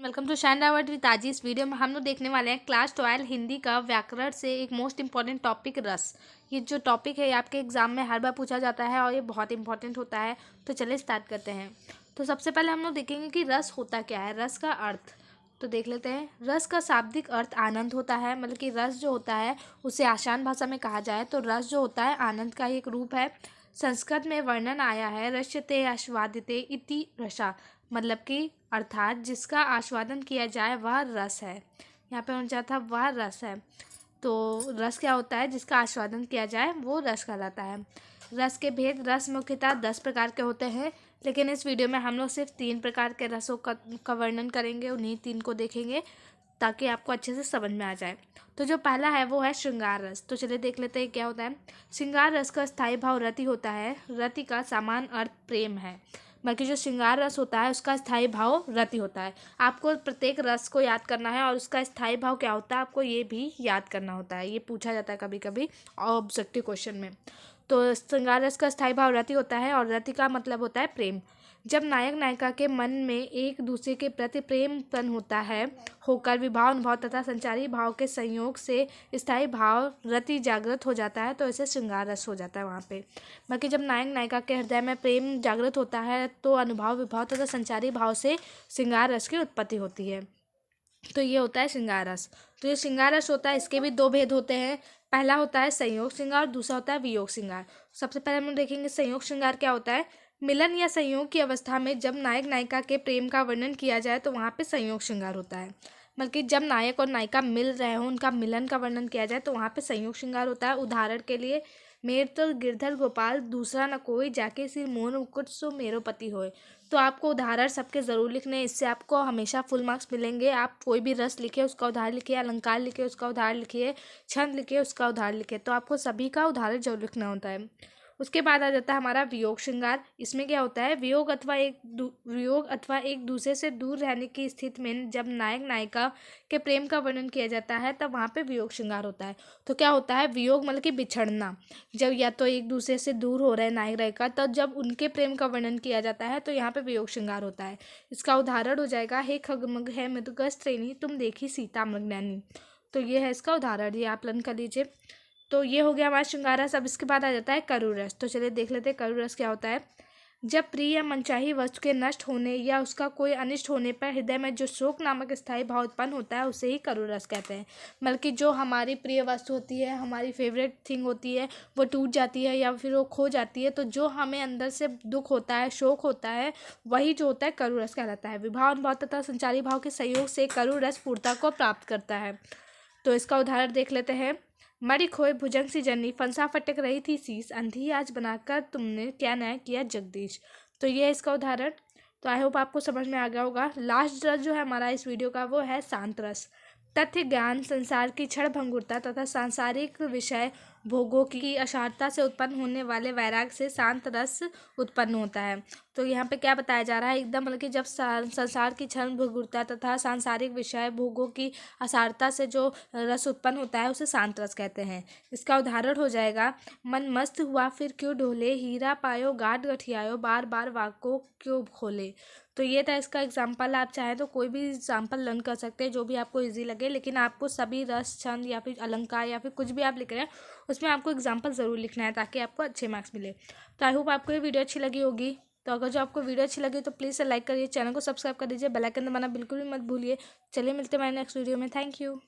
Welcome to Shine Rawat with ताजी। इस video में हम लोग देखने वाले हैं क्लास 12 हिंदी का व्याकरण से एक मोस्ट इंपॉर्टेंट टॉपिक रस। ये जो टॉपिक है आपके एग्जाम में हर बार पूछा जाता है और ये बहुत इंपॉर्टेंट होता है। तो चलिए स्टार्ट करते हैं। तो सबसे पहले हम लोग देखेंगे कि रस होता क्या है, रस का अर्थ तो देख लेते हैं। रस का शाब्दिक अर्थ आनंद होता है, मतलब कि रस जो होता है उसे आसान भाषा में कहा जाए तो रस जो होता है आनंद का ही एक रूप है। संस्कृत में वर्णन आया है रस्यते आस्वादिते इति रसा, मतलब कि अर्थात जिसका आस्वादन किया जाए वह रस है। यहाँ पे उन्होंने था वह रस है। तो रस क्या होता है, जिसका आस्वादन किया जाए वो रस कहलाता है। रस के भेद, रस मुख्यतः 10 प्रकार के होते हैं, लेकिन इस वीडियो में हम लोग सिर्फ 3 प्रकार के रसों का वर्णन करेंगे। उन्हीं 3 को देखेंगे ताकि आपको अच्छे से समझ में आ जाए। तो जो पहला है वो है श्रृंगार रस। तो चलिए देख लेते हैं क्या होता है। श्रृंगार रस का स्थायी भाव रति होता है। रति का सामान्य अर्थ प्रेम है, बाकी जो श्रृंगार रस होता है उसका स्थायी भाव रति होता है। आपको प्रत्येक रस को याद करना है और उसका स्थायी भाव क्या होता है आपको ये भी याद करना होता है। ये पूछा जाता है कभी कभी ऑब्जेक्टिव क्वेश्चन में। तो श्रृंगार रस का स्थायी भाव रति होता है और रति का मतलब होता है प्रेम। जब नायक नायिका के मन में एक दूसरे के प्रति प्रेम उत्पन्न होता है होकर विभाव, अनुभव तथा संचारी भाव के संयोग से स्थायी भाव रति जागृत हो जाता है, तो इसे श्रृंगार रस हो जाता है वहाँ पे। बाकी जब नायक नायिका के हृदय में प्रेम जागृत होता है तो अनुभव, विभाव तथा संचारी भाव से श्रृंगार रस की उत्पत्ति होती है। तो ये होता है श्रृंगार रस। तो ये श्रृंगार रस होता है, इसके भी 2 भेद होते हैं। पहला होता है संयोग श्रृंगार, दूसरा होता है वियोग श्रृंगार। सबसे पहले हम लोग देखेंगे संयोग श्रृंगार क्या होता है। मिलन या संयोग की अवस्था में जब नायक नायिका के प्रेम का वर्णन किया जाए तो वहाँ पे संयोग श्रृंगार होता है। बल्कि जब नायक और नायिका मिल रहे हों, उनका मिलन का वर्णन किया जाए तो वहाँ पे संयोग श्रृंगार होता है। उदाहरण के लिए, मेर तो गिरधर गोपाल दूसरा न कोई, जाके सिर मोर मुकुट सो मेरो पति होए। तो आपको उदाहरण सबके ज़रूर लिखने हैं, इससे आपको हमेशा फुल मार्क्स मिलेंगे। आप कोई भी रस लिखे उसका उदाहरण लिखिए, अलंकार लिखिए उसका उदाहरण लिखिए, छंद लिखिए उसका उदाहरण लिखिए। तो आपको सभी का उदाहरण जरूर लिखना होता है। उसके बाद आ जाता है हमारा वियोग श्रृंगार। इसमें क्या होता है, वियोग अथवा एक दूसरे से दूर रहने की स्थिति में जब नायक नायिका के प्रेम का वर्णन किया जाता है तब वहाँ पे वियोग श्रृंगार होता है। तो क्या होता है, वियोग मतलब कि बिछड़ना। जब या तो एक दूसरे से दूर हो रहे हैं नायक नायिका, तब जब उनके प्रेम का वर्णन किया जाता है तो यहाँ पे वियोग श्रृंगार होता है। इसका उदाहरण हो जाएगा, हे खगमग है मृगस्त्रेणी तुम देखी सीता मृगनयनी। तो ये है इसका उदाहरण, ये आप लर्न कर लीजिए। तो ये हो गया हमारा श्रृंगार रस। अब इसके बाद आ जाता है करुण रस। तो चलिए देख लेते हैं करुण रस क्या होता है। जब प्रिय या मनचाही वस्तु के नष्ट होने या उसका कोई अनिष्ट होने पर हृदय में जो शोक नामक स्थायी भाव उत्पन्न होता है उसे ही करुण रस कहते हैं। बल्कि जो हमारी प्रिय वस्तु होती है, हमारी फेवरेट थिंग होती है, वो टूट जाती है या फिर वो खो जाती है, तो जो हमें अंदर से दुख होता है, शोक होता है, वही जो होता है करुण रस कहलाता है। विभाव, अनुभव तथा संचारी भाव के सहयोग से करुण रस पूर्णता को प्राप्त करता है। तो इसका उदाहरण देख लेते हैं। मरी खोए भुजंग सी जनी, फंसा फटक रही थी शीश, अंधी आज बनाकर तुमने क्या न्याय किया जगदीश। तो ये है इसका उदाहरण। तो आई होप आपको समझ में आ गया होगा। लास्ट रस जो है हमारा इस वीडियो का वो है शांत रस। तथ्य ज्ञान, संसार की क्षण भंगुरता तथा सांसारिक विषय भोगों की असारता से उत्पन्न होने वाले वैराग से शांत रस उत्पन्न होता है। तो यहाँ पे क्या बताया जा रहा है, एकदम मतलब कि जब संसार की क्षण भंगुरता तथा सांसारिक विषय भोगों की असारता से जो रस उत्पन्न होता है उसे शांत रस कहते हैं। इसका उदाहरण हो जाएगा, मन मस्त हुआ फिर क्यों ढोले, हीरा पायो गांठ गठियायो, बार बार वाको क्यों खोले। तो ये था इसका एग्जाम्पल। आप चाहें तो कोई भी एग्जाम्पल लर्न कर सकते हैं जो भी आपको इजी लगे, लेकिन आपको सभी रस, छंद या फिर अलंकार या फिर कुछ भी आप लिख रहे हैं उसमें आपको एग्जाम्पल ज़रूर लिखना है ताकि आपको अच्छे मार्क्स मिले। तो आई होप आपको ये वीडियो अच्छी लगी होगी। तो अगर जो आपको वीडियो अच्छी लगी तो प्लीज़ लाइक करिए, चैनल को सब्सक्राइब कर दीजिए, बेल आइकन दबाना बिल्कुल भी मत भूलिए। चलिए मिलते हैं हमारे नेक्स्ट वीडियो में। Thank you.